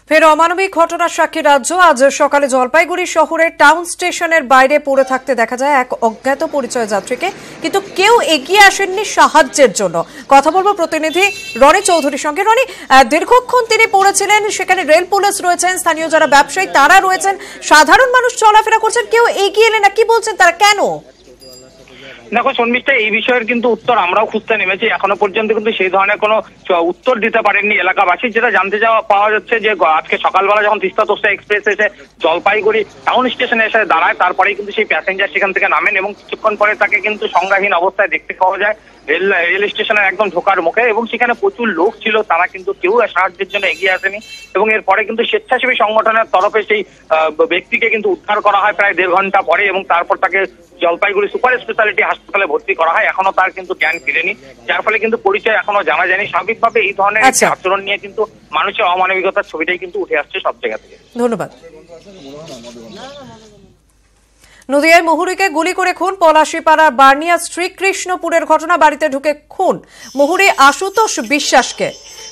ফের অমানবিক ঘটনার সাক্ষী রাজ্য। আজ সকালে জলপাইগুড়ি শহরের টাউন স্টেশনের বাইরে পড়ে থাকতে দেখা যায় এক অজ্ঞাত পরিচয় যাত্রীকে, কিন্তু কেউ এগিয়ে আসেননি সাহায্যের জন্য। কথা বলবো প্রতিনিধি রনি চৌধুরীর সঙ্গে। রনি, দীর্ঘক্ষণ তিনি পড়েছিলেন, সেখানে রেল পুলিশ রয়েছেন, স্থানীয় যারা ব্যবসায়ী তারা রয়েছেন, সাধারণ মানুষ চলাফেরা করছেন, কেউ এগিয়ে এলেন না। কি বলছেন তারা, কেন? দেখো শর্মিষ্ঠা, এই বিষয়ের কিন্তু উত্তর আমরাও খুঁজতে নেমেছি। এখনো পর্যন্ত কিন্তু সেই ধরনের কোনো উত্তর দিতে পারেননি এলাকাবাসী। যেটা জানতে পাওয়া যাচ্ছে যে আজকে সকালবেলা যখন তিস্তা তোস্তা এক্সপ্রেস এসে জলপাইগুড়ি টাউন স্টেশনে এসে দাঁড়ায়, তারপরেই কিন্তু সেই প্যাসেঞ্জার সেখান থেকে নামেন এবং কিছুক্ষণ পরে তাকে কিন্তু সংজ্ঞাহীন অবস্থায় দেখতে পাওয়া যায় রেল স্টেশনের একদম ঢোকার মুখে। এবং সেখানে প্রচুর লোক ছিল, তারা কিন্তু কেউ সাহায্যের জন্য এগিয়ে আসেনি। এবং এরপরে কিন্তু স্বেচ্ছাসেবী সংগঠনের তরফে সেই ব্যক্তিকে কিন্তু উদ্ধার করা হয় প্রায় 1.5 ঘন্টা পরে, এবং তারপর তাকে জলপাইগুড়ি সুপার স্পেশালিটি হাসপাতালে ভর্তি করা হয়। এখনো তার কিন্তু জ্ঞান ফিরেনি, যার ফলে কিন্তু পরিচয় এখনো জানা যায়নি। স্বাভাবিকভাবে এই ধরনের আচরণ নিয়ে কিন্তু মানুষের অমানবিকতার ছবিটাই কিন্তু উঠে আসছে সব জায়গা থেকে। ধন্যবাদ। নদিয়ায় মুহুরীকে গুলি করে খুন, পলাশীপাড়া বার্নিয়া শ্রীকৃষ্ণপুরের ঘটনা। বাড়িতে ঢুকে খুন মুহুরী আশুতোষ বিশ্বাসকে।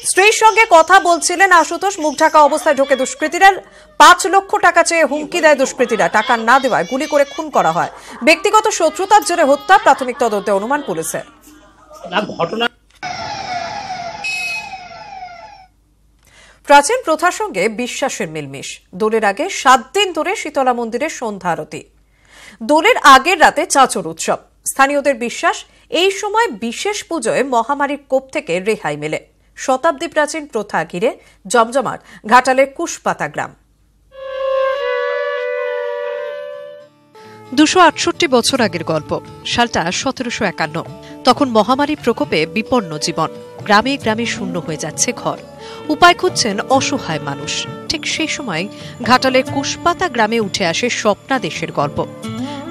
স্ত্রীর সঙ্গে কথা বলছিলেন আশুতোষ, মুখ ঢাকা অবস্থায় ঢোকে দুষ্কৃতীরা। 5 লক্ষ টাকা চেয়ে হুমকি দেয় দুষ্কৃতীরা, টাকা না দেওয়ায় গুলি করে খুন করা হয়। ব্যক্তিগত শত্রুতার জেরে হত্যা, প্রাথমিক তদন্তে অনুমান পুলিশের। প্রাচীন প্রথার সঙ্গে বিশ্বাসের মিলমিশ। দোলের আগে 7 দিন ধরে শীতলা মন্দিরের সন্ধ্যা আরতি, দোলের আগের রাতে চাঁচর উৎসব। স্থানীয়দের বিশ্বাস, এই সময় বিশেষ পুজোয় মহামারীর কোপ থেকে রেহাই মেলে। শতাব্দী প্রাচীন প্রথা ঘিরে জমজমাট ঘাটালের কুশপাতা গ্রাম। 268 বছর আগের গল্প। সালটা 1751। তখন মহামারীর প্রকোপে বিপন্ন জীবন। গ্রামে গ্রামে শূন্য হয়ে যাচ্ছে ঘর, উপায় খুঁজছেন অসহায় মানুষ। ঠিক সেই সময় ঘাটালের কুশপাতা গ্রামে উঠে আসে স্বপ্নাদেশের গল্প।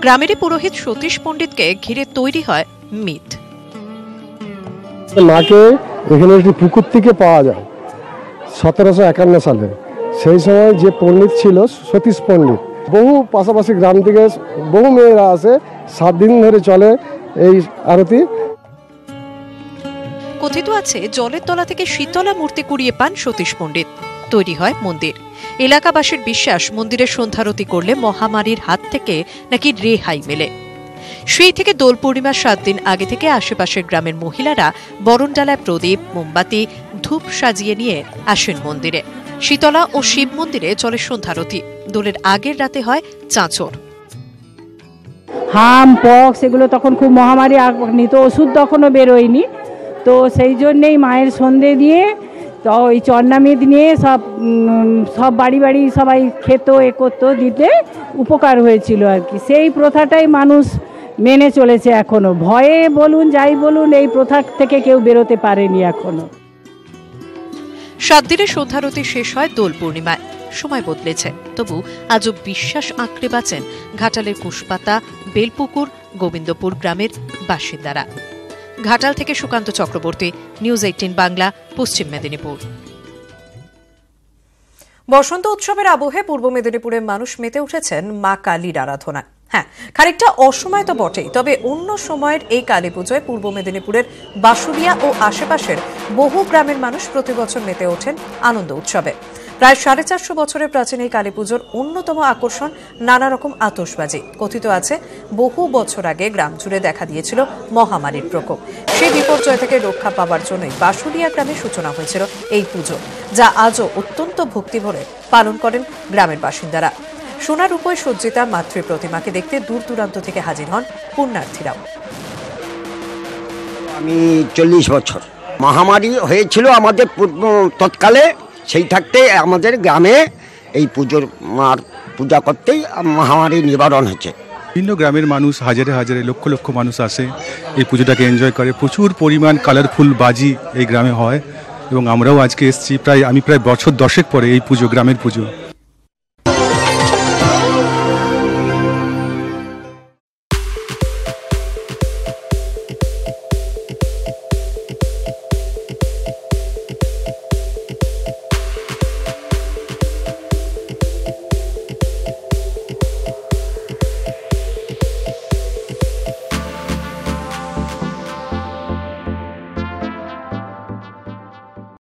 গ্রামেরই পুরোহিত সতীশ পণ্ডিতকে ঘিরে তৈরি হয় মিথ। মাকে এখানে একটি পুকুর থেকে পাওয়া যায় 1751 সালে। সেই সময় যে পণ্ডিত ছিল সতীশ পণ্ডিত। বহু পাশাপাশি গ্রাম থেকে বহু মেয়েরা আসে, 7 দিন ধরে চলে এই আরতি। কথিত আছে জলের তলা থেকে শীতলা মূর্তি কুড়িয়ে পান সতীশ পণ্ডিত, তৈরি হয় মন্দির। এলাকাবাসীর বিশ্বাস, মন্দিরের সন্ধ্যারতি করলে মহামারীর হাত থেকে নাকি রেহাই মেলে। সেই থেকে দোল পূর্ণিমার 7 দিন আগে থেকে আশেপাশের গ্রামের মহিলারা বরণডালায় প্রদীপ, মোমবাতি, ধূপ সাজিয়ে নিয়ে আসেন মন্দিরে। শীতলা ও শিব মন্দিরে চলে সন্ধ্যারতি। দোলের আগের রাতে হয় চাঁচর। হাম পক্স এগুলো তখন খুব মহামারী নিত, ওষুধ তখনও বেরোয়নি। তো সেই জন্যেই মায়ের সন্ধে দিয়ে তো ওই চন্নামিদ নিয়ে সব বাড়ি বাড়ি সবাই খেত, করতো, দিতে উপকার হয়েছিল আর কি। সেই প্রথাটাই মানুষ মেনে চলেছে এখনো। ভয়ে বলুন যাই বলুন, এই প্রথা থেকে কেউ বেরোতে পারেনি এখনো। 7 দিনের সন্ধ্যারতি শেষ হয় দোল পূর্ণিমায়। সময় বদলেছে, তবু আজও বিশ্বাস আঁকড়ে বাঁচেন ঘাটালের কুশপাতা, বেলপুকুর, গোবিন্দপুর গ্রামের বাসিন্দারা। ঘাটাল থেকে সুকান্ত চক্রবর্তী, নিউজ 18 বাংলা, পশ্চিম মেদিনীপুর। বসন্ত উৎসবের আবহে পূর্ব মেদিনীপুরের মানুষ মেতে উঠেছেন মা কালীর আরাধনায়। হ্যাঁ, খানিকটা অসময় তো বটেই, তবে অন্য সময়ের এই কালী পুজোয় পূর্ব মেদিনীপুরের বাসুলিয়া ও আশেপাশের বহু গ্রামের মানুষ প্রতি বছর মেতে ওঠেন আনন্দ উৎসবে। প্রায় 450 বছরের প্রাচীন এই কালী পুজোর অন্যতম আকর্ষণ নানা রকম আতশবাজি। কথিত আছে বহু বছর আগে গ্রাম জুড়ে দেখা দিয়েছিল মহামারীর প্রকোপ। সেই বিপর্যয় থেকে রক্ষা পাওয়ার জন্যই বাসুলিয়া গ্রামে সূচনা হয়েছিল এই পুজো, যা আজও অত্যন্ত ভক্তিভরে পালন করেন গ্রামের বাসিন্দারা। সোনার রূপে সজ্জিতা মাতৃ প্রতিমাকে দেখতে দূর দূরান্ত থেকে হাজির হন পুণ্যার্থীরাও। আমি 40 বছর মহামারী হয়েছিল আমাদের তৎকালে, সেই থাকতে আমাদের গ্রামে এই পূজা করতেই মহামারী নিবারণ হয়েছে। বিভিন্ন গ্রামের মানুষ হাজারে হাজারে লক্ষ লক্ষ মানুষ আসে এই পুজোটাকে এনজয় করে। প্রচুর পরিমাণ কালারফুল বাজি এই গ্রামে হয় এবং আমরাও আজকে এসেছি। আমি প্রায় বছর 10 পরে এই পুজো, গ্রামের পুজো।